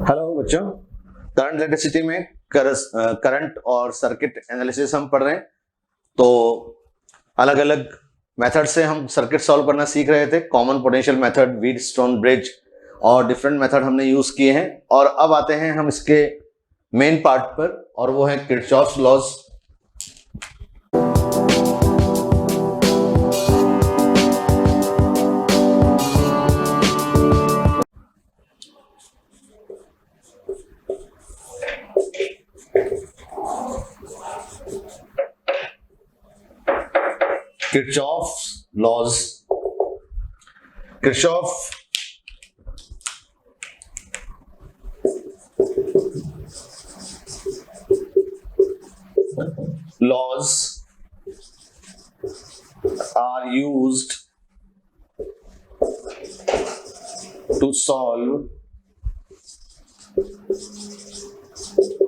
Hello बच्चों, current electricity में current और सर्किट एनालिसिस हम पढ़ रहे हैं। तो अलग अलग मेथड से हम सर्किट सॉल्व करना सीख रहे थे। Common potential method, Wheatstone bridge और डिफरेंट मेथड हमने यूज किए हैं। और अब आते हैं हम इसके मेन पार्ट पर, और वो है Kirchhoff's laws. Kirchhoff's laws. Kirchhoff laws are used to solve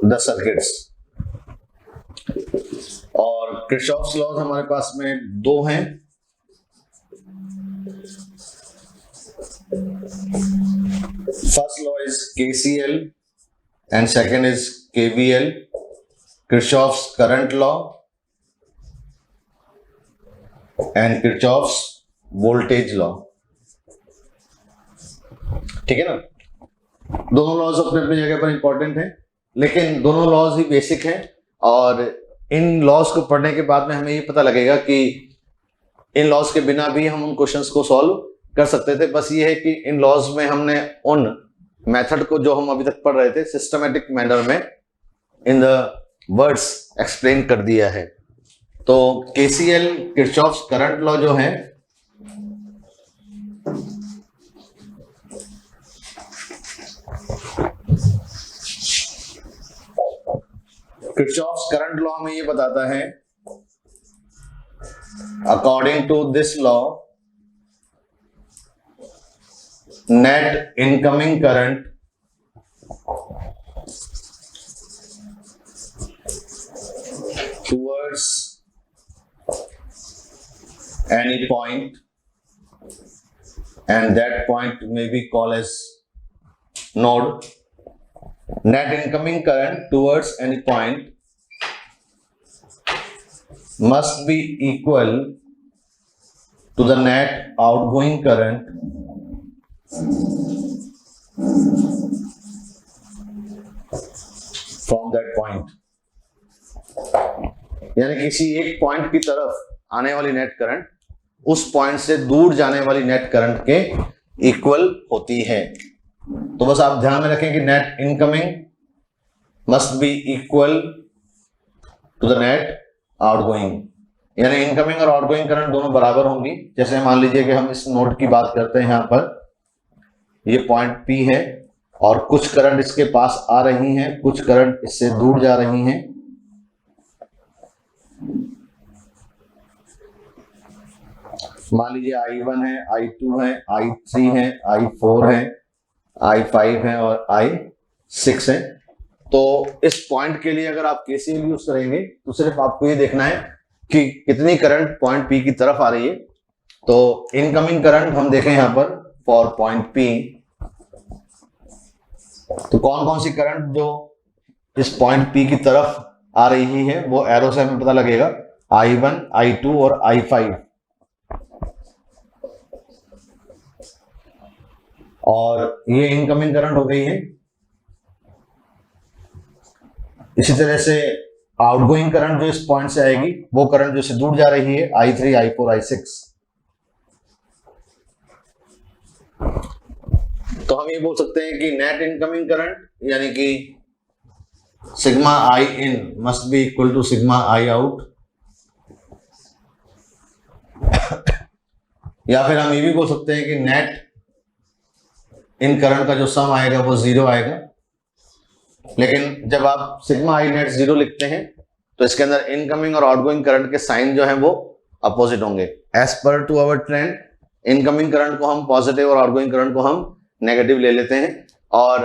the circuits. और किरचॉफ्स लॉज हमारे पास में दो हैं। First law is KCL and second is KVL, Kirchhoff's current law and Kirchhoff's voltage law. ठीक है ना। दोनों लॉज अपने अपनी जगह पर इंपॉर्टेंट हैं, लेकिन दोनों लॉज ही बेसिक हैं। और इन लॉज को पढ़ने के बाद में हमें ये पता लगेगा कि इन लॉज के बिना भी हम उन क्वेश्चंस को सॉल्व कर सकते थे। बस ये है कि इन लॉज में हमने उन मेथड को जो हम अभी तक पढ़ रहे थे सिस्टमैटिक मैनर में इन द वर्ड्स एक्सप्लेन कर दिया है। तो KCL, किरचॉफ्स करंट लॉ जो है, किरचॉफ्स करंट लॉ में ये बताता है, according to this law net incoming current towards any point, and that point may be called as node. Net incoming current towards any point must be equal to the net outgoing current from that point. यानी किसी एक point की तरफ आने वाली net current उस point से दूर जाने वाली नेट करंट के इक्वल होती है। तो बस आप ध्यान में रखें कि net incoming must be equal to the net outgoing, यानी इनकमिंग और आउटगोइंग करंट दोनों बराबर होंगी। जैसे मान लीजिए कि हम इस नोड की बात करते हैं, यहां पर ये पॉइंट P है और कुछ करंट इसके पास आ रही हैं, कुछ करंट इससे दूर जा रही हैं। मान लीजिए I1 है, I2 है, I3 है, I4 है, I5 है और I6 है। तो इस पॉइंट के लिए अगर आप KCL यूज करेंगे तो सिर्फ आपको ये देखना है कि कितनी करंट पॉइंट P की तरफ आ रही है। तो इनकमिंग करंट हम देखें यहां पर फॉर पॉइंट P, तो कौन कौन सी करंट जो इस पॉइंट P की तरफ आ रही है वो एरो से हमें पता लगेगा, I1, I2 और I5। और ये इनकमिंग करंट हो गई है। इसी तरह से आउटगोइंग करंट जो इस पॉइंट से आएगी वो करंट जो इससे दूर जा रही है, I3, I4, I6। तो हम ये बोल सकते हैं कि नेट इनकमिंग करंट यानी कि sigma I in must be equal to sigma I out। या फिर हम ये भी बोल सकते हैं कि नेट इन करंट का जो सम आएगा वो 0 आएगा। लेकिन जब आप सिग्मा I नेट 0 लिखते हैं तो इसके अंदर इनकमिंग और आउटगोइंग करंट के साइन जो है वो अपोजिट होंगे। As per to our trend incoming current को हम पॉजिटिव और आउटगोइंग करंट को हम नेगेटिव ले लेते हैं। और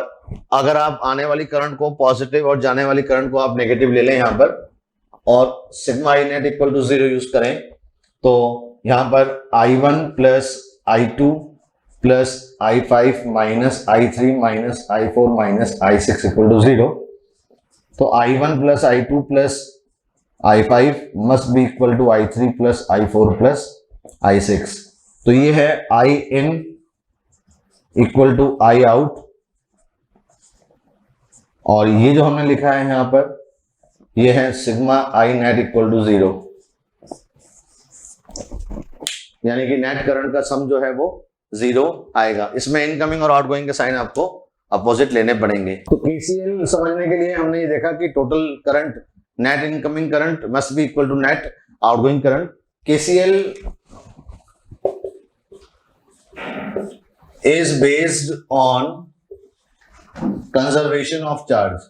अगर आप आने वाली करंट को पॉजिटिव और जाने वाली करंट को आप नेगेटिव ले लें यहां पर, और sigma I net equal to 0 use करें, तो यहां पर I1 plus I2 plus I5 minus I3 minus I4 minus I6 equal to 0। तो I1 plus I2 plus I5 must be equal to I3 plus I4 plus I6। तो ये है I in equal to I out, और ये जो हमने लिखा है यहां पर ये है sigma I net equal to 0, यानी कि नेट करंट का सम जो है वो 0 आएगा। इसमें इनकमिंग और आउटगोइंग के साइन आपको अपोजिट लेने पड़ेंगे। तो केसीएल समझने के लिए हमने ये देखा कि total current, net incoming current must be equal to net outgoing current. KCL is based on conservation of charge.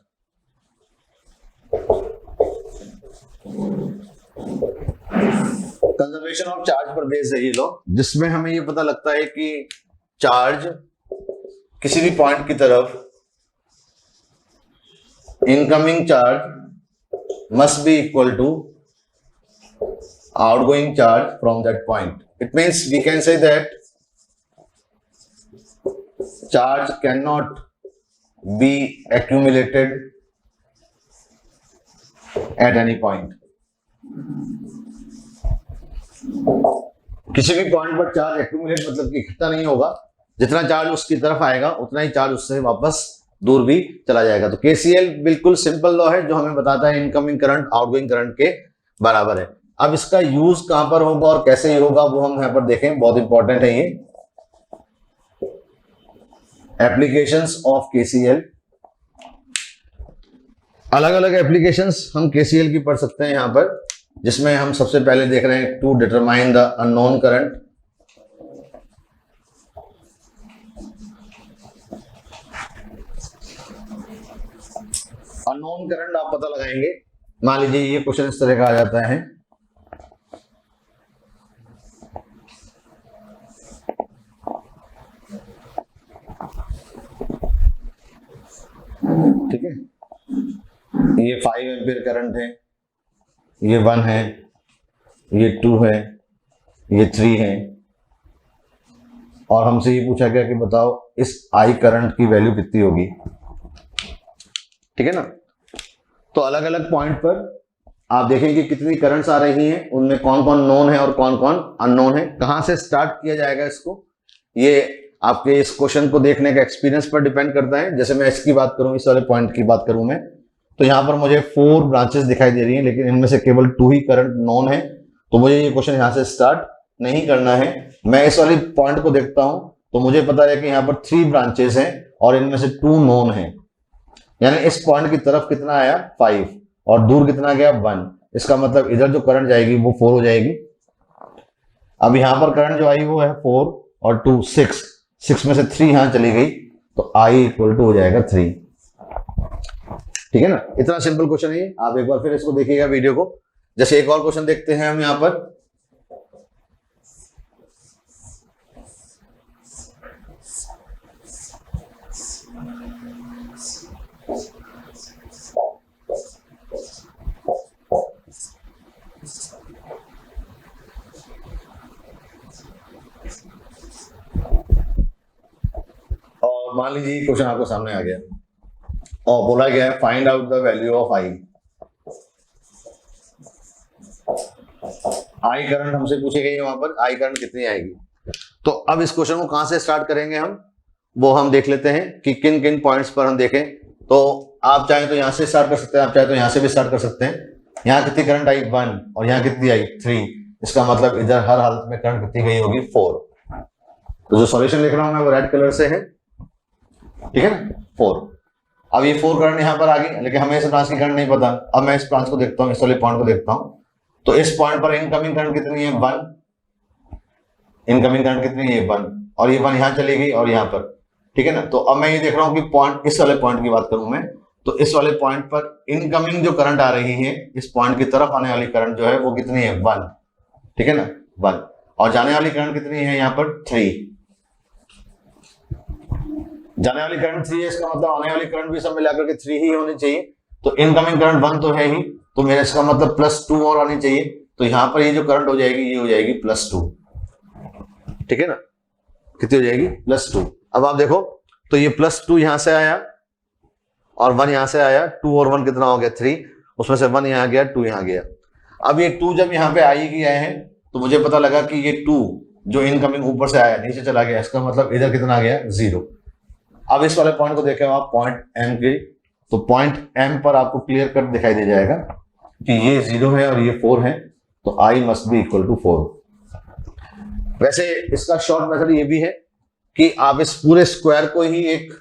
Conservation of charge पर बेस्ड है ये लो, जिसमें हमें ये पता लगता है कि चार्ज किसी भी पॉइंट की तरफ incoming charge must be equal to outgoing charge from that point. It means we can say that charge can not be accumulated at any point। किसी भी पॉइंट पर चार्ज एक्यूमुलेट मतलब कि इकट्ठा नहीं होगा, जितना चार्ज उसकी तरफ आएगा उतना ही चार्ज उससे वापस दूर भी चला जाएगा। तो केसीएल बिल्कुल सिंपल लॉ है जो हमें बताता है इनकमिंग करंट आउटगोइंग करंट के बराबर है। अब इसका यूज कहां पर होगा और कैसे होगा वो हम यहां पर देखें, बहुत इंपॉर्टेंट है ये। एप्लीकेशंस ऑफ केसीएल, अलग अलग एप्लीकेशंस हम केसीएल की पढ़ सकते हैं यहां पर, जिसमें हम सबसे पहले देख रहे हैं to determine the unknown current. Unknown current आप पता लगाएंगे, मान लीजिए ये क्वेश्चन इस तरह का आ जाता है, ठीक है, ये 5 एम्पीयर करंट है, ये 1 है, ये 2 है, ये 3 है, और हमसे ये पूछा गया कि बताओ इस I करंट की वैल्यू कितनी होगी, ठीक है ना। तो अलग अलग पॉइंट पर आप देखेंगे कितनी करंट्स आ रही हैं, उनमें कौन कौन नोन है और कौन कौन अननोन है। कहां से स्टार्ट किया जाएगा इसको, ये आपके इस क्वेश्चन को देखने का एक्सपीरियंस पर डिपेंड करता है। जैसे मैं इसकी बात करूं, इस वाले पॉइंट की बात करूं मैं, तो यहां पर मुझे 4 ब्रांचेस दिखाई दे रही हैं, लेकिन इनमें से केवल 2 ही करंट नोन है, तो मुझे ये क्वेश्चन यहां से स्टार्ट नहीं करना है। मैं इस वाले पॉइंट को देखता हूं तो मुझे पता है कि यहाँ पर 3 ब्रांचेस हैं और इनमें से 2 नोन है, यानी इस पॉइंट की तरफ कितना आया 5 और दूर कितना गया 1। इसका मतलब इधर जो करंट जाएगी वो 4 हो जाएगी। अब यहां पर करंट जो आई वो है 4 और 2 6 में से 3 यहां चली गई, तो I इक्वल टू हो जाएगा 3, ठीक है ना। इतना सिंपल क्वेश्चन है। आप एक बार फिर इसको देखिएगा वीडियो को। जैसे एक और क्वेश्चन देखते हैं हम यहां पर, और मान लीजिए क्वेश्चन आपको सामने आ गया और बोला गया है find out the value of I। I current हमसे पूछे गई है, वहां पर I करंट कितनी आएगी। तो अब इस क्वेश्चन को कहां से स्टार्ट करेंगे हम, वो हम देख लेते हैं कि किन किन पॉइंट्स पर हम देखें। तो आप चाहें तो यहां से स्टार्ट कर सकते हैं, आप चाहे तो यहां से भी स्टार्ट कर सकते हैं। यहाँ कितनी करंट आई 1 और यहाँ कितनी आई 3, इसका मतलब इधर हर हालत में करंट कितनी गई होगी 4। तो जो सॉल्यूशन लिख रहा हूं मैं वो रेड कलर से है, ठीक है ना, 4। अब ये 4 करंट यहाँ पर आ गई, लेकिन हमें इस ब्रांच की करंट नहीं पता। अब मैं इस ब्रांच को देखता हूँ, इस वाले पॉइंट को देखता हूँ, तो इस पॉइंट पर इनकमिंग करंट कितनी है 1, इनकमिंग करंट कितनी है 1, और ये 1 यहाँ चली गई और यहाँ पर, ठीक है ना। तो अब मैं ये देख रहा हूँ कि पॉइंट, इस वाले पॉइंट की बात करूं मैं, तो इस वाले पॉइंट पर इनकमिंग जो करंट आ रही है, इस पॉइंट की तरफ आने वाली करंट जो है वो कितनी है 1, ठीक है ना 1, और जाने वाली करंट कितनी है यहाँ पर 3। जाने वाली करंट 3 है, इसका मतलब आने वाली करंट भी सब मिलाकर के 3 ही होनी चाहिए। तो इनकमिंग करंट 1 तो है ही, तो मेरा इसका मतलब +2 और आनी चाहिए। तो यहां पर ये जो करंट हो जाएगी ये हो जाएगी +2, ठीक है ना। कितनी हो जाएगी +2। अब आप देखो तो ये +2 यहां से आया और 1 यहां से आया, 2 और 1 कितना हो गया 3, उसमें से 1 यहां गया 2 यहां गया। अब ये 2 जब यहाँ पे आई गए हैं तो मुझे पता लगा कि ये 2 जो इनकमिंग ऊपर से आया नीचे चला गया, इसका मतलब इधर कितना आ गया 0। अब इस वाले पॉइंट को देखें आप पॉइंट M की, तो पॉइंट M पर आपको क्लियर कट दिखाई दे जाएगा कि ये 0 है और ये 4 है, तो I must be equal to 4। वैसे इसका शॉर्ट मेथड ये भी है कि आप इस पूरे स्क्वायर को ही एक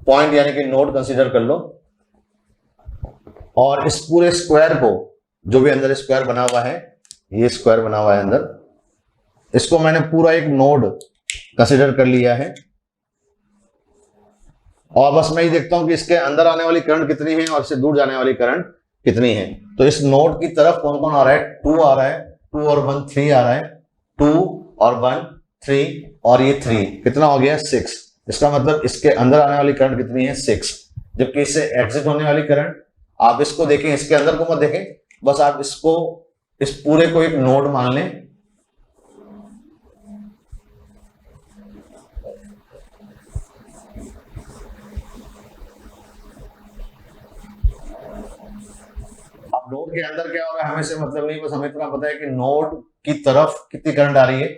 पॉइंट यानी कि नोड कंसीडर कर लो, और इस पूरे स्क्वायर को, जो भी अंदर स्क्वायर बना हुआ है, ये स्क्वायर बना हुआ है अंदर, इसको मैंने पूरा एक नोड कंसीडर कर लिया है, और बस मैं ये देखता हूं कि इसके अंदर आने वाली करंट कितनी है और इससे दूर जाने वाली करंट कितनी है। तो इस नोड की तरफ कौन कौन आ रहा है, 2 आ रहा है, 2 और 1 3 आ रहा है, 2 और 1 3 और ये 3 कितना हो गया 6। इसका मतलब इसके अंदर आने वाली करंट कितनी है 6, जबकि इससे एग्जिट होने वाली करंट, आप इसको देखें, इसके अंदर को मत देखें, बस आप इसको, इस पूरे को एक नोड मान लें। अब नोड के अंदर क्या हो रहा है हमें से मतलब नहीं, बस हमें इतना पता है कि नोड की तरफ कितनी करंट आ रही है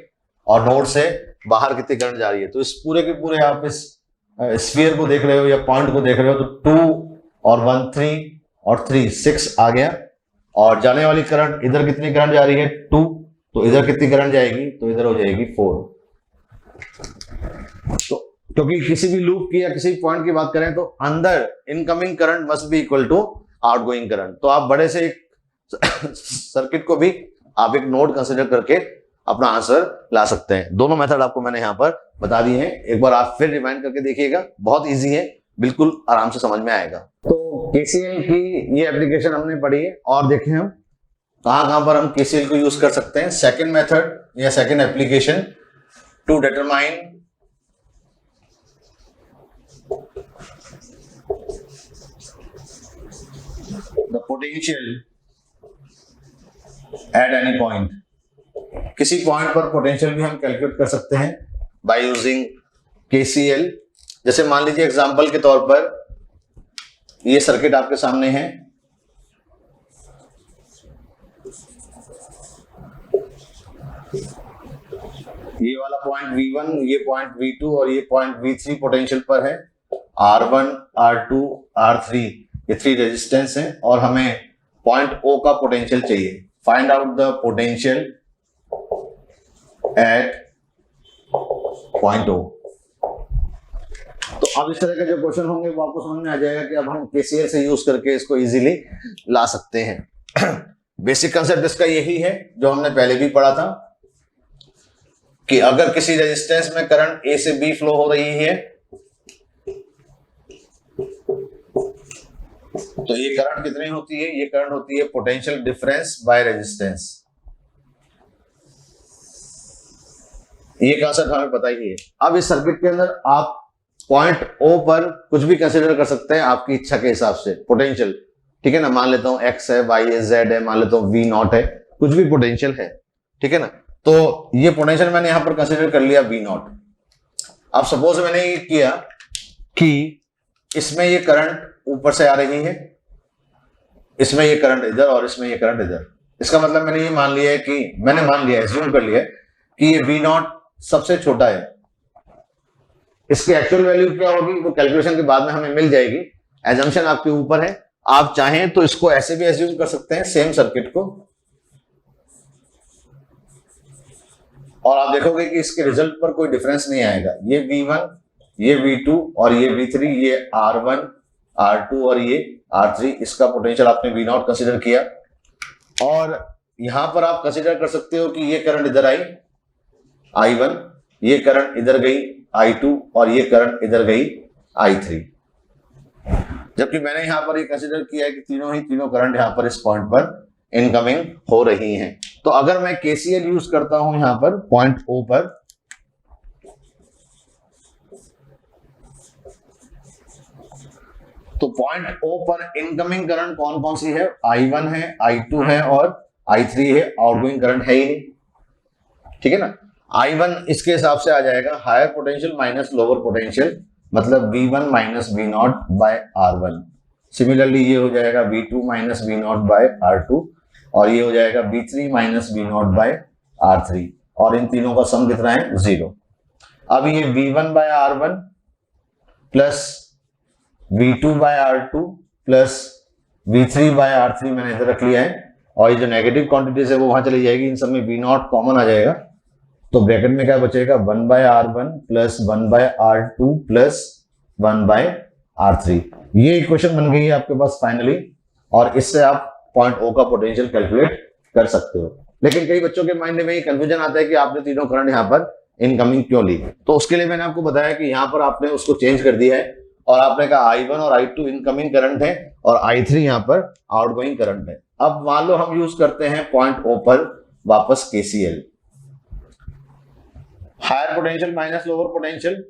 और नोड से बाहर कितनी करंट जा रही है। तो इस पूरे के पूरे आप इस स्फीयर को देख रहे हो या पॉइंट को देख रहे हो, तो 2 और 1 3 और 3 6 आ गया, और जाने वाली करंट इधर कितनी करंट जा रही है 2, तो इधर कितनी करंट जाएगी, तो इधर हो जाएगी 4। तो क्योंकि किसी भी लूप की या किसी पॉइंट की बात करें तो अंदर incoming current must be equal to outgoing current. तो आप बड़े से एक सर्किट को भी आप एक नोड कंसीडर करके अपना आंसर ला सकते हैं। दोनों मेथड आपको मैंने यहां पर बता दिए हैं, एक बार आप फिर रिवाइंड करके देखिएगा, बहुत इजी है, बिल्कुल आराम से समझ में आएगा। तो केसीएल की ये एप्लीकेशन हमने पढ़ी है, और देखें हम कहां पर हम केसीएल को यूज कर सकते हैं। सेकंड मेथड या second application to determine the potential at any point. किसी पॉइंट पर पोटेंशियल भी हम कैलकुलेट कर सकते हैं बाय यूजिंग केसीएल। जैसे मान लीजिए एग्जांपल के तौर पर ये सर्किट आपके सामने है, ये वाला पॉइंट V1, ये पॉइंट V2 और ये पॉइंट V3 पोटेंशियल पर है। R1, R2, R3 ये 3 रेजिस्टेंस हैं, और हमें पॉइंट O का पोटेंशियल चाहिए। Find out the potential eight point O। तो अब इस तरह के जो क्वेश्चन होंगे वो आपको समझ में आ जाएगा कि अब हम केसीएल से यूज करके इसको इजीली ला सकते हैं। बेसिक कंसेप्ट इसका यही है जो हमने पहले भी पढ़ा था कि अगर किसी रेजिस्टेंस में करंट A से B फ्लो हो रही है तो ये करंट कितनी होती है, ये करंट होती है पोटेंशियल डिफरेंस बाय रेजिस्टेंस। ये कंसेप्ट हमें पता ही है। अब इस सर्किट के अंदर आप पॉइंट O पर कुछ भी कंसीडर कर सकते हैं आपकी इच्छा के हिसाब से पोटेंशियल, ठीक है ना। मान लेता हूं X है, Y है, Z है, मान लेता हूं V0 है, कुछ भी पोटेंशियल है, ठीक है ना। तो ये पोटेंशियल मैंने यहां पर कंसीडर कर लिया V0। अब सपोज मैंने ये किया कि इसमें ये करंट ऊपर से आ रही है, इसमें ये करंट इधर और इसमें ये करंट इधर। इसका मतलब मैंने ये मान लिया है कि एज्यूम कर लिया है कि ये V0 सबसे छोटा है। इसकी एक्चुअल वैल्यू क्या होगी वो कैलकुलेशन के बाद में हमें मिल जाएगी, एजम्पशन आपके ऊपर है। आप चाहें तो इसको ऐसे भी एज्यूम कर सकते हैं सेम सर्किट को, और आप देखोगे कि इसके रिजल्ट पर कोई डिफरेंस नहीं आएगा। ये V1, ये V2 और ये V3, ये R1, R2 और ये R3, इसका पोटेंशियल आपने V0 कंसीडर किया, और यहां पर आप कंसीडर कर सकते हो कि ये करंट इधर आई I1, ये करंट इधर गई I2 और ये करंट इधर गई I3। जबकि मैंने यहां पर ये कंसीडर किया है कि तीनों करंट यहां पर इस पॉइंट पर इनकमिंग हो रही हैं। तो अगर मैं केसीएल यूज करता हूं यहां पर पॉइंट O पर, तो पॉइंट O पर इनकमिंग करंट कौन कौन सी है, I1 है, I2 है और I3 है, आउटगोइंग करंट है ही नहीं, ठीक है ना। I1 इसके हिसाब से आ जाएगा higher potential minus lower potential, मतलब V1 minus V naught by R1। Similarly ये हो जाएगा V2 minus V naught by R2, और ये हो जाएगा V3 minus V naught bye R3, और इन तीनों का सम कितना है 0। अब ये V1 by R1 plus V2 by R2 plus V3 by R3 मैंने इधर रख लिया है, और ये जो नेगेटिव क्वांटिटीज है वो वहां चली जाएगी, इन सब में V नॉट कॉमन आ जाएगा, तो ब्रैकेट में क्या बचेगा 1 by R1 plus 1 by R2 plus 1 by R3। ये इक्वेशन बन गई है आपके पास फाइनली, और इससे आप पॉइंट O का पोटेंशियल कैलकुलेट कर सकते हो। लेकिन कई बच्चों के माइंड में ये कंफ्यूजन आता है कि आपने तीनों करंट यहाँ पर इनकमिंग क्यों ली, तो उसके लिए मैंने आपको बताया कि यहाँ पर आपने उसको चेंज कर दिया है, और आपने कहा I1 और I2 इनकमिंग करंट है और I3 यहाँ पर आउटगोइंग करंट है। अब मान लो हम यूज करते हैं पॉइंट O पर वापस KCL, higher potential minus lower potential,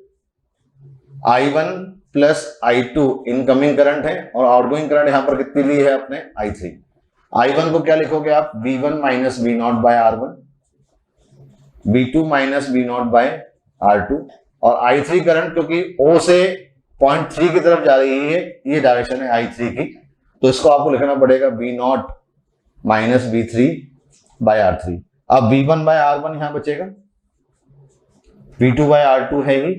I1 plus I2 incoming current है, और आउटगोइंग करंट यहां पर कितनी ली है आपने I3। I1 को क्या लिखोगे आप V1 minus V naught by R1, V2 minus V naught by R2, और I3 करंट क्योंकि O से पॉइंट 3 की तरफ जा रही है, ये डायरेक्शन है I3 की, तो इसको आपको लिखना पड़ेगा V not minus V3 by R3। अब V1 बाय R1 यहां बचेगा, V2 बाय R2 है ही,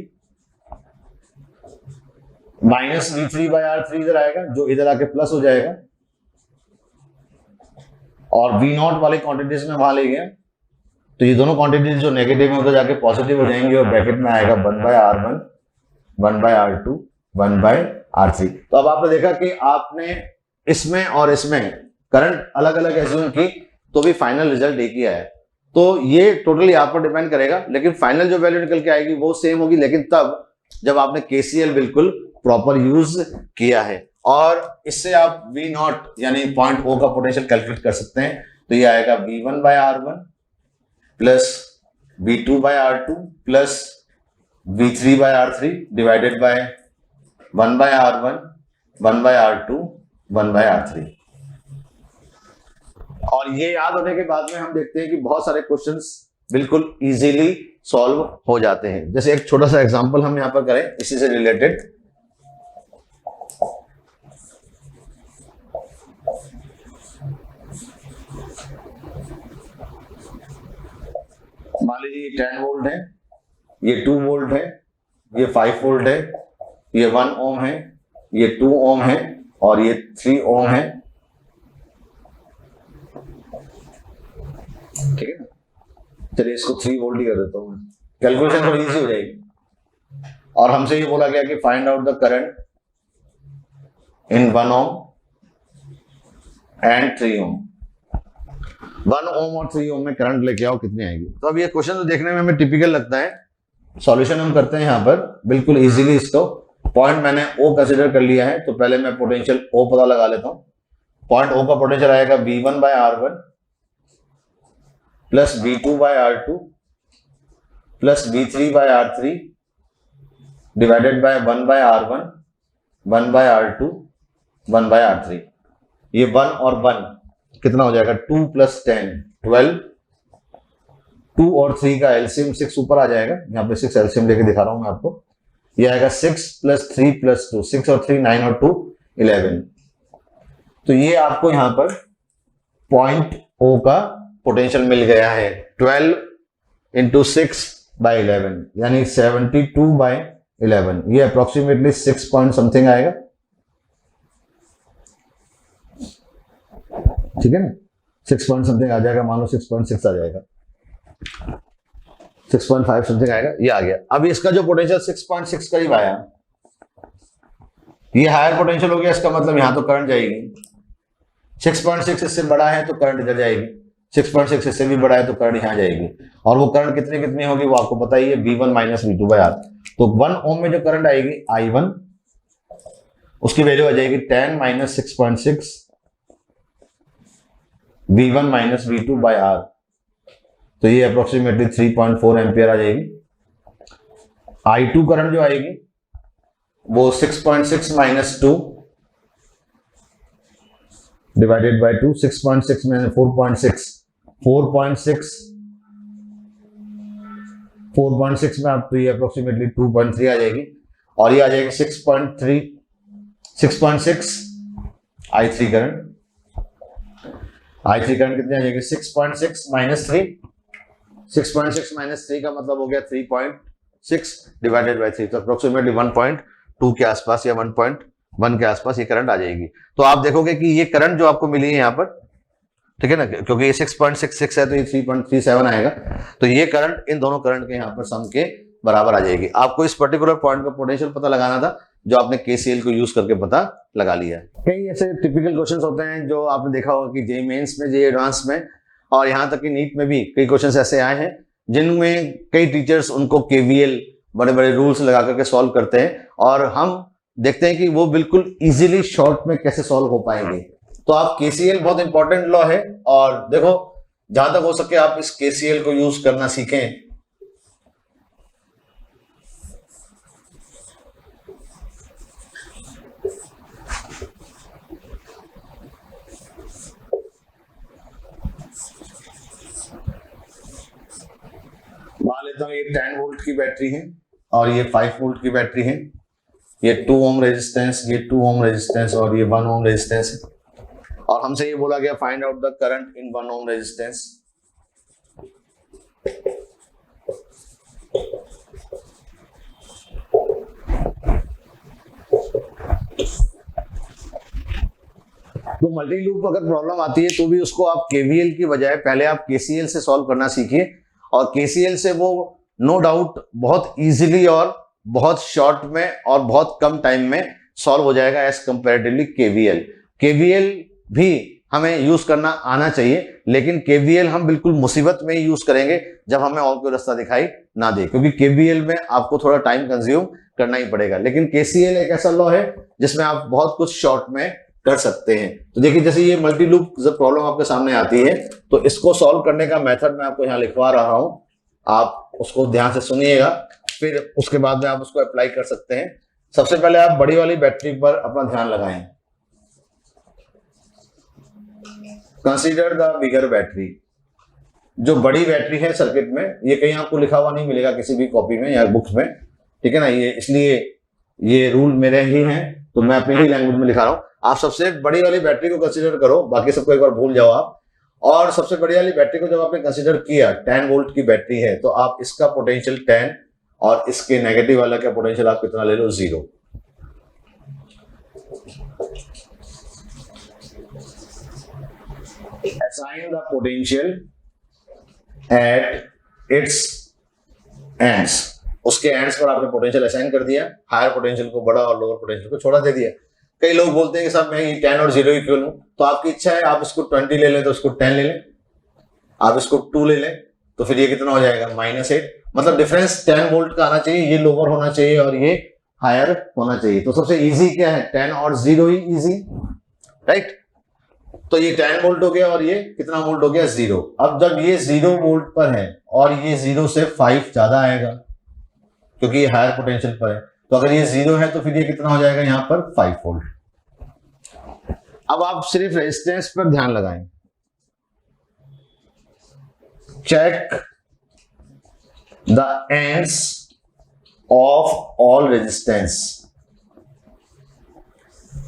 माइनस V3 बाय R3 इधर आएगा, जो इधर आके प्लस हो जाएगा, और V नॉट वाली क्वांटिटीज में वहां ले गया, तो ये दोनों क्वांटिटीज जो नेगेटिव में उधर जाके पॉजिटिव हो जाएंगे, और ब्रैकेट में आएगा 1 by R1 1 by R2 1 by R3। तो अब आपने देखा कि आपने इसमें और इसमें करंट अलग अलग एज्यूम की, तो भी फाइनल रिजल्ट एक ही आया। तो ये टोटली आप पर डिपेंड करेगा, लेकिन फाइनल जो वैल्यू निकल के आएगी वो सेम होगी, लेकिन तब जब आपने KCL बिल्कुल प्रॉपर यूज किया है। और इससे आप V नॉट यानी पॉइंट O का पोटेंशियल कैलकुलेट कर सकते हैं। तो ये आएगा V1 by R1 plus V2 by R2 plus V3 by R3 divided by 1 by R1 1 by R2 1 by R3। और ये याद होने के बाद में हम देखते हैं कि बहुत सारे क्वेश्चंस बिल्कुल इजीली सॉल्व हो जाते हैं। जैसे एक छोटा सा एग्जांपल हम यहां पर करें इसी से रिलेटेड। मान लीजिए 10 वोल्ट है, ये 2 वोल्ट है, ये 5 वोल्ट है, ये 1 ओम है, ये 2 ओम है, और ये 3 ओम है। ठीक है ना, चलिए इसको 3 वोल्ट ही कर देता हूं, कैलकुलेशन थोड़ी इजी हो जाएगी। और हमसे ये बोला गया कि find out the current in 1 ohm and 3 ओम। 1 ओम और 3 ओम में करंट लेके आओ, कितनी आएगी। तो अब ये क्वेश्चन तो देखने में हमें टिपिकल लगता है, सॉल्यूशन हम करते हैं यहाँ पर बिल्कुल इजीली। इसको पॉइंट मैंने O कंसिडर कर लिया है, तो पहले मैं पोटेंशियल O पता लगा लेता हूं। पॉइंट O का पोटेंशियल आएगा V1 by R1 plus V2 by R2 plus V3 by R3 divided by 1 by R1 1 by R2 1 by R3। ये 1 और 1 कितना हो जाएगा 2 प्लस 10 12। 2 और 3 का एलसीएम 6 ऊपर आ जाएगा, यहाँ पे 6 एलसीएम लेके दिखा रहा हूं मैं आपको। ये आएगा 6 प्लस 3 प्लस 2, 6 और 3 9 और 2 11। तो ये आपको यहां पर पॉइंट O का पोटेंशियल मिल गया है 12 इंटू 6 बाय 11 यानी 72 बाय 11। ये अप्रोक्सीमेटली 6 पॉइंट समथिंग आएगा। ठीक है ना, 6 पॉइंट समथिंग आ जाएगा, मान लो 6.6 आ जाएगा, 6.5 समथिंग आएगा, ये आ गया। अब इसका जो पोटेंशियल 6.6 करीब आया, ये हायर पोटेंशियल हो गया, इसका मतलब यहां तो करंट जाएगी। 6.6 इससे बड़ा है तो करंट इधर जाएगी, 6.6 इससे भी बड़ा है तो करंट यहां जाएगी। और वो करंट कितनी होगी वो आपको पता ही है, V1 minus V2 bye R। तो 1 ओम में जो करंट आएगी I1, उसकी वैल्यू आ जाएगी 10 minus 6.6 V1 minus V2 bye R। तो ये अप्रोक्सीमेटली 3.4 एम्पियर आ जाएगी। I2 करंट जो आएगी वो 6.6 माइनस 2 डिवाइडेड बाय 2, 6.6 में 4.6 4.6 में आप तो ये अप्रोक्सीमेटली 2.3 आ जाएगी और ये आ जाएगी 6.6 I3 करंट। I3 करंट कितनी आ जाएगी 6.6 माइनस 3, 6.6 माइनस 3 का मतलब हो गया 3.6 डिवाइडेड बाई 3, तो अप्रोक्सीमेटली 1.2 के आसपास या 1.1 के आसपास ये करंट आ जाएगी। तो आप देखोगे कि ये करंट जो आपको मिली है यहाँ पर, ठीक है ना, क्योंकि ये 6.66 है तो ये 3.37 आएगा, तो ये करंट इन दोनों करंट के यहाँ पर सम के बराबर आ जाएगी। आपको इस पर्टिकुलर पॉइंट का पोटेंशियल पता लगाना था, जो आपने केसीएल को यूज करके पता लगा लिया। कई ऐसे टिपिकल क्वेश्चंस होते हैं जो आपने देखा होगा कि जेईई मेंस में, जेईई एडवांस में और यहाँ तक कि नीट में भी कई क्वेश्चंस ऐसे आए हैं जिनमें कई टीचर्स उनको केवीएल बड़े बड़े रूल्स लगा करके सॉल्व करते हैं और हम देखते हैं कि वो बिल्कुल इजीली शॉर्ट में कैसे सॉल्व हो पाएंगे। तो आप केसीएल बहुत इंपॉर्टेंट लॉ है और देखो जहां तक हो सके आप इस केसीएल को यूज करना सीखें। मान लेता हूं ये 10 वोल्ट की बैटरी है और ये 5 वोल्ट की बैटरी है, ये 2 ओम रेजिस्टेंस, ये 2 ओम रेजिस्टेंस और ये 1 ओम रेजिस्टेंस है और हमसे ये बोला गया find out the current in 1 ohm resistance. तो मल्टी लूप अगर प्रॉब्लम आती है तो भी उसको आप केवीएल की बजाय पहले आप केसीएल से सॉल्व करना सीखिए और केसीएल से वो नो डाउट बहुत इजीली और बहुत शॉर्ट में और बहुत कम टाइम में सॉल्व हो जाएगा एज कंपैरेटिवली केवीएल। केवीएल भी हमें यूज करना आना चाहिए, लेकिन केवीएल हम बिल्कुल मुसीबत में ही यूज करेंगे जब हमें और कोई रास्ता दिखाई ना दे, क्योंकि केवीएल में आपको थोड़ा टाइम कंज्यूम करना ही पड़ेगा। लेकिन केसीएल एक ऐसा लॉ है जिसमें आप बहुत कुछ शॉर्ट में कर सकते हैं। तो देखिए जैसे ये मल्टी लूप जब प्रॉब्लम आपके सामने आती है तो इसको सॉल्व करने का मेथड मैं आपको यहाँ लिखवा रहा हूं, आप उसको ध्यान से सुनिएगा, फिर उसके बाद में आप उसको अप्लाई कर सकते हैं। सबसे पहले आप बड़ी वाली बैटरी पर अपना ध्यान लगाएं। Consider the bigger battery. जो बड़ी बैटरी है सर्किट में, ये कहीं आपको लिखा हुआ नहीं मिलेगा किसी भी कॉपी में या बुक्स में, ठीक है ना, ये इसलिए ये रूल मेरे ही हैं तो मैं अपनी ही लैंग्वेज में लिखा रहा हूं। आप सबसे बड़ी वाली बैटरी को कंसीडर करो, बाकी सबको एक बार भूल जाओ आप। और सबसे बड़ी वाली बैटरी को जब आपने कंसीडर किया, 10 वोल्ट की बैटरी है, तो आप इसका पोटेंशियल 10 और इसके नेगेटिव वाला का पोटेंशियल आप कितना ले लो, 0। Assign the potential at its ends। उसके एंड्स पर आपने पोटेंशियल असाइन कर दिया, हायर पोटेंशियल को बड़ा और लोअर पोटेंशियल को छोड़ा दे दिया। कई लोग बोलते हैं कि साहब मैं 10 और 0 इक्वल हूं, तो आपकी इच्छा है आप इसको 20 ले लें तो इसको 10 ले लें, आप इसको 2 ले लें तो फिर ये कितना हो जाएगा, -8। मतलब डिफरेंस 10 वोल्ट का आना चाहिए, ये लोअर होना चाहिए और ये हायर होना चाहिए। तो सबसे इजी क्या है, 10 और 0 ही इजी, राइट। तो ये 10 वोल्ट हो गया और ये कितना वोल्ट हो गया, 0। अब जब ये 0 वोल्ट पर है और ये 0 से 5 ज्यादा आएगा क्योंकि ये हायर पोटेंशियल पर है, तो अगर ये 0 है तो फिर ये कितना हो जाएगा यहाँ पर, 5 वोल्ट। अब आप सिर्फ रेजिस्टेंस पर ध्यान लगाएं। Check the ends of all resistance.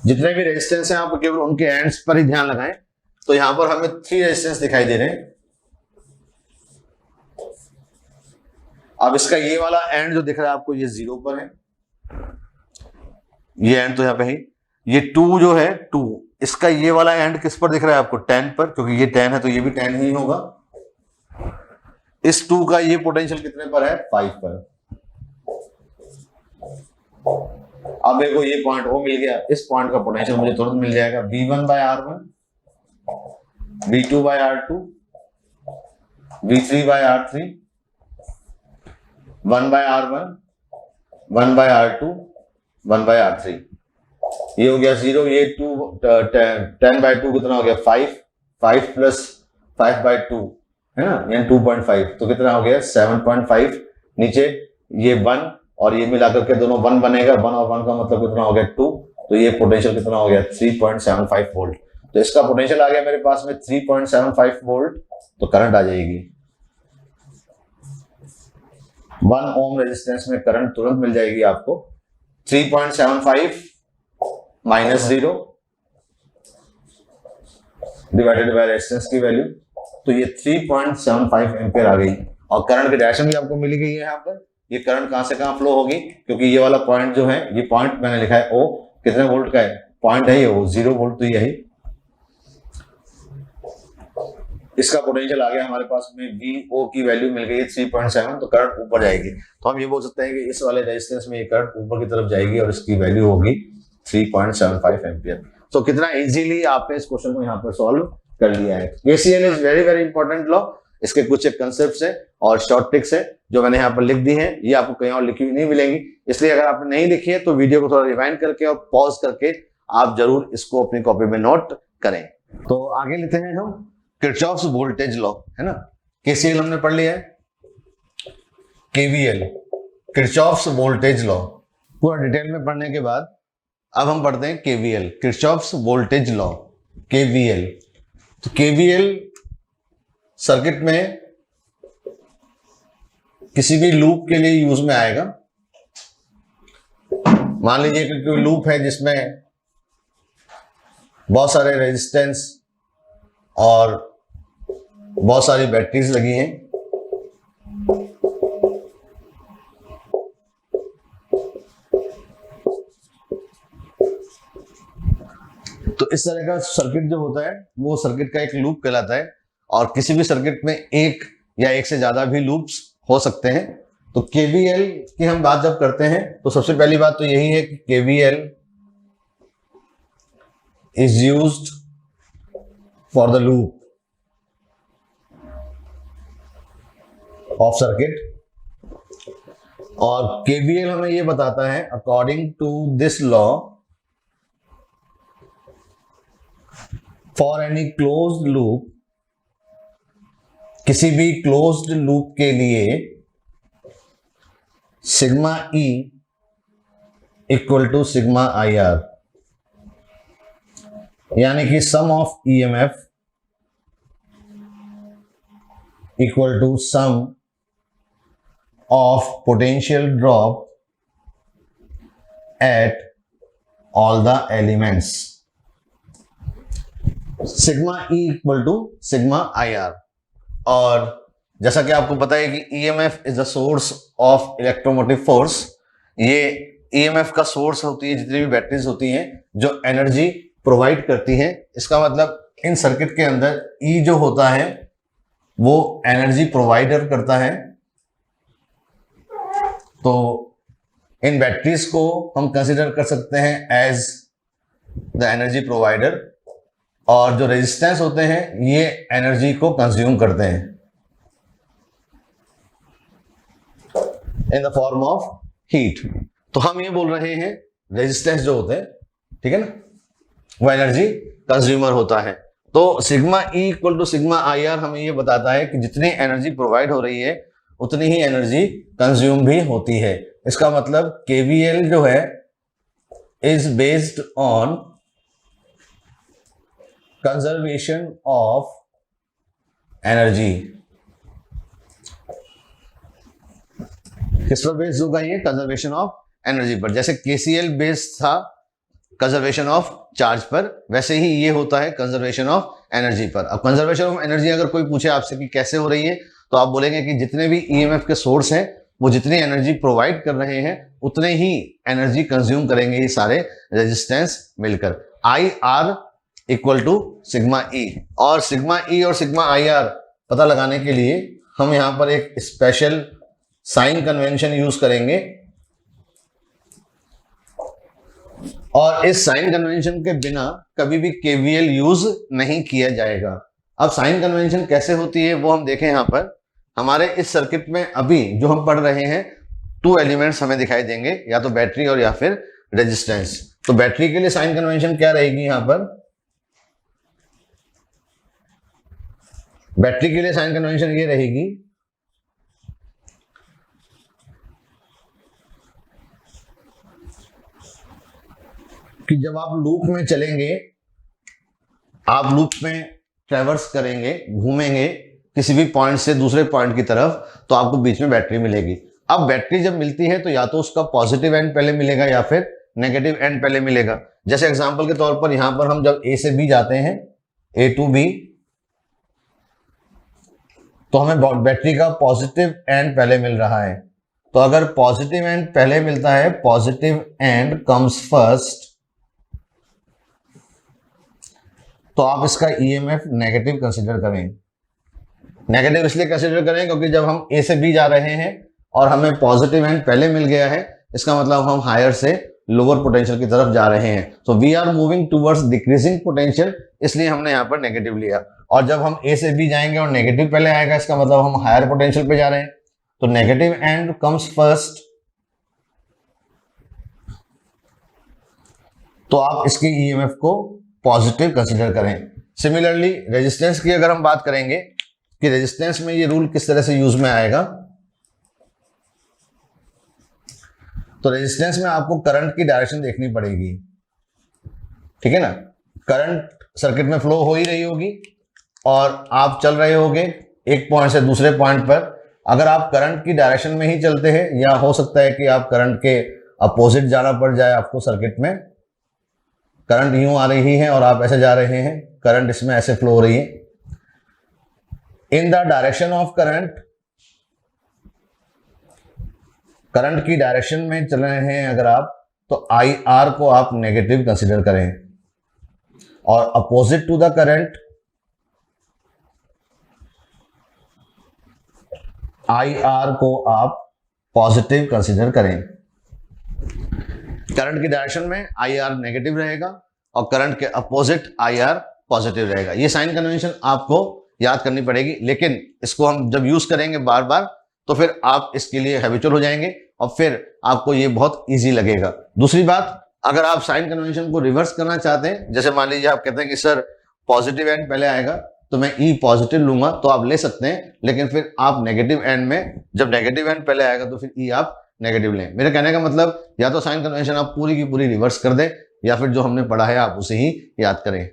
जितने भी रेजिस्टेंस हैं आप केवल उनके एंड्स पर ही ध्यान लगाएं। तो यहां पर हमें 3 रेजिस्टेंस दिखाई दे रहे हैं। अब इसका ये वाला एंड जो दिख रहा है आपको, ये 0 पर है, ये एंड तो यहां पे है। ये 2 जो है 2, इसका ये वाला एंड किस पर दिख रहा है आपको, 10 पर, क्योंकि ये 10 है तो ये भी 10 ही होगा। इस 2 का ये पोटेंशियल कितने पर है, 5 पर। अब देखो ये पॉइंट वो मिल गया, इस पॉइंट का पोटेंशियल मुझे तुरंत मिल जाएगा, V1/R1, V2/R2, V3/R3, 1/R1, 1/R2, 1/R3। ये हो गया 0, ये 10/2 कितना हो गया, 5 प्लस 5/2 है ना, यानी 2.5, तो कितना हो गया, 7.5। नीचे ये 1 और ये मिलाकर के दोनों 1 बनेगा, 1 और 1 का मतलब कितना हो गया, 2। तो ये पोटेंशियल कितना हो गया, 3.75 वोल्ट। तो इसका पोटेंशियल आ गया मेरे पास में 3.75 वोल्ट, तो करंट आ जाएगी 1 ओम रेजिस्टेंस में करंट तुरंत मिल जाएगी आपको 3.75 माइनस 0 डिवाइडेड बाय रेजिस्टेंस की वैल्यू, तो ये 3.75 एम्पियर आ गई। और करंट की डायरेक्शन भी आपको मिली गई है यहाँ पर, ये करंट कहां से कहां फ्लो होगी, क्योंकि ये वाला पॉइंट जो है, ये पॉइंट मैंने लिखा है ओ, कितने वोल्ट का है, पॉइंट है ये वो 0 वोल्ट, तो यही इसका पोटेंशियल आ गया हमारे पास में, VO की वैल्यू मिल गई है 3.7, तो करंट ऊपर जाएगी। तो हम ये बोल सकते हैं कि इस वाले रेजिस्टेंस में ये करंट ऊपर की तरफ जाएगी और इसकी वैल्यू होगी 3.75 एम्पियर। तो कितना इजीली आपने इस क्वेश्चन को यहाँ पर सॉल्व कर लिया है। KCL is very very important law, इसके कुछ एक कंसेप्ट है और शॉर्ट ट्रिक्स है जो मैंने यहाँ पर लिख दी है, ये आपको कहीं और लिखी हुई नहीं मिलेंगी, इसलिए अगर आपने नहीं लिखी है तो वीडियो को थोड़ा रिवाइंड करके और पॉज करके आप जरूर इसको अपनी कॉपी में नोट करें। तो आगे लेते हैं हम किरचॉफ्स वोल्टेज लॉ, है ना। KCL हमने पढ़ लिया है, KVL किरचॉफ्स वोल्टेज लॉ पूरा डिटेल में पढ़ने के बाद अब हम पढ़ते हैं KVL Kirchhoff's voltage law, KVL। तो KVL सर्किट में किसी भी लूप के लिए यूज में आएगा। मान लीजिए कि कोई लूप है जिसमें बहुत सारे रेजिस्टेंस और बहुत सारी बैटरीज लगी हैं, तो इस तरह का सर्किट जो होता है वो सर्किट का एक लूप कहलाता है। और किसी भी सर्किट में एक या एक से ज्यादा भी लूप्स हो सकते हैं। तो KVL की हम बात जब करते हैं तो सबसे पहली बात तो यही है कि KVL is used for the loop of circuit. और KVL हमें ये बताता है according to this law, for any closed loop, किसी भी क्लोज्ड लूप के लिए sigma E equal to sigma IR, यानी कि sum of EMF equal to sum of potential drop at all the elements, sigma E equal to sigma IR। और जैसा कि आपको पता है कि EMF is the source of electromotive force, ये EMF का सोर्स होती है जितनी भी बैटरीज होती हैं जो एनर्जी प्रोवाइड करती हैं। इसका मतलब इन सर्किट के अंदर E जो होता है वो एनर्जी प्रोवाइडर करता है। तो इन बैटरीज को हम कंसीडर कर सकते हैं एज द एनर्जी प्रोवाइडर, और जो रेजिस्टेंस होते हैं ये एनर्जी को कंज्यूम करते हैं in the form of heat. तो हम ये बोल रहे हैं रेजिस्टेंस जो होते हैं, ठीक है ना, वो एनर्जी कंज्यूमर होता है। तो sigma E equal to sigma IR हमें ये बताता है कि जितनी एनर्जी प्रोवाइड हो रही है उतनी ही एनर्जी कंज्यूम भी होती है। इसका मतलब KVL जो है is based on conservation of energy. किस पर बेस्ड होगा ये? कंजर्वेशन ऑफ एनर्जी पर। जैसे KCL बेस्ड था कंजर्वेशन ऑफ चार्ज पर, वैसे ही ये होता है कंजर्वेशन ऑफ एनर्जी पर। अब कंजर्वेशन ऑफ एनर्जी अगर कोई पूछे आपसे कि कैसे हो रही है, तो आप बोलेंगे कि जितने भी EMF के सोर्स हैं वो जितनी एनर्जी प्रोवाइड कर रहे हैं उतने ही एनर्जी कंज्यूम करेंगे ये सारे रेजिस्टेंस मिलकर। IR equal to sigma E। और सिग्मा E और सिग्मा IR पता लगाने के लिए हम यहां पर एक स्पेशल साइन कन्वेंशन यूज करेंगे, और इस साइन कन्वेंशन के बिना कभी भी KVL यूज नहीं किया जाएगा। अब साइन कन्वेंशन कैसे होती है वो हम देखें। यहां पर हमारे इस सर्किट में अभी जो हम पढ़ रहे हैं 2 एलिमेंट्स हमें दिखाई देंगे, या तो बैटरी और या फिर रेजिस्टेंस। तो बैटरी के लिए साइन कन्वेंशन क्या रहेगी? यहां पर बैटरी के लिए साइन कन्वेंशन ये रहेगी कि जब आप लूप में चलेंगे, आप लूप में ट्रैवर्स करेंगे, घूमेंगे किसी भी पॉइंट से दूसरे पॉइंट की तरफ, तो आपको बीच में बैटरी मिलेगी। अब बैटरी जब मिलती है तो या तो उसका पॉजिटिव एंड पहले मिलेगा या फिर नेगेटिव एंड पहले मिलेगा। जैसे एग्जांपल के तौर पर यहां पर हम जब ए से बी जाते हैं, ए टू बी, तो हमें बैटरी का पॉजिटिव एंड पहले मिल रहा है। तो अगर पॉजिटिव एंड पहले मिलता है, पॉजिटिव एंड कम्स फर्स्ट, तो आप इसका ईएमएफ नेगेटिव कंसीडर करें। नेगेटिव इसलिए कंसीडर करें क्योंकि जब हम ए से बी जा रहे हैं और हमें पॉजिटिव एंड पहले मिल गया है, इसका मतलब हम हायर से लोअर पोटेंशियल की तरफ जा रहे हैं। So we are moving towards decreasing potential, इसलिए हमने यहाँ पर नेगेटिव लिया। और जब हम ए से बी जाएंगे और नेगेटिव पहले आएगा, इसका मतलब हम हायर पोटेंशियल पे जा रहे हैं। तो नेगेटिव एंड कम्स फर्स्ट, तो आप इसके ईएमएफ को पॉजिटिव कंसीडर करें। सिमिलरली रेजिस्टेंस की अगर हम बात करेंगे कि रेजिस्टेंस में ये रूल किस तरह से यूज में आएगा, तो रेजिस्टेंस में आपको करंट की डायरेक्शन देखनी पड़ेगी, ठीक है ना। करंट सर्किट में फ्लो हो ही रही होगी और आप चल रहे होगे एक पॉइंट से दूसरे पॉइंट पर। अगर आप करंट की डायरेक्शन में ही चलते हैं, या हो सकता है कि आप करंट के अपोजिट जाना पड़ जाए आपको सर्किट में, करंट यूं आ रही है और आप ऐसे जा रहे हैं, करंट इसमें ऐसे फ्लो हो रही है। In the direction of current, current की डायरेक्शन में चल रहे हैं अगर आप, तो आई आर को आप नेगेटिव कंसीडर करें, और opposite to the current I R को आप पॉजिटिव कंसीडर करें। करंट की डायरेक्शन में आई आर नेगेटिव रहेगा और करंट के अपोजिट आई आर पॉजिटिव रहेगा। ये साइन कन्वेंशन आपको याद करनी पड़ेगी, लेकिन इसको हम जब यूज करेंगे बार बार तो फिर आप इसके लिए हैबिचुअल हो जाएंगे और फिर आपको ये बहुत इजी लगेगा। दूसरी बात, अगर आप साइन कन्वेंशन को रिवर्स करना चाहते हैं, जैसे मान लीजिए आप कहते हैं कि सर पॉजिटिव एंड पहले आएगा तो मैं ई पॉजिटिव लूंगा, तो आप ले सकते हैं, लेकिन फिर आप नेगेटिव एंड में जब नेगेटिव एंड पहले आएगा तो फिर ई आप नेगेटिव लें। मेरे कहने का मतलब या तो साइन कन्वेंशन आप पूरी की पूरी रिवर्स कर दें या फिर जो हमने पढ़ा है आप उसे ही याद करें।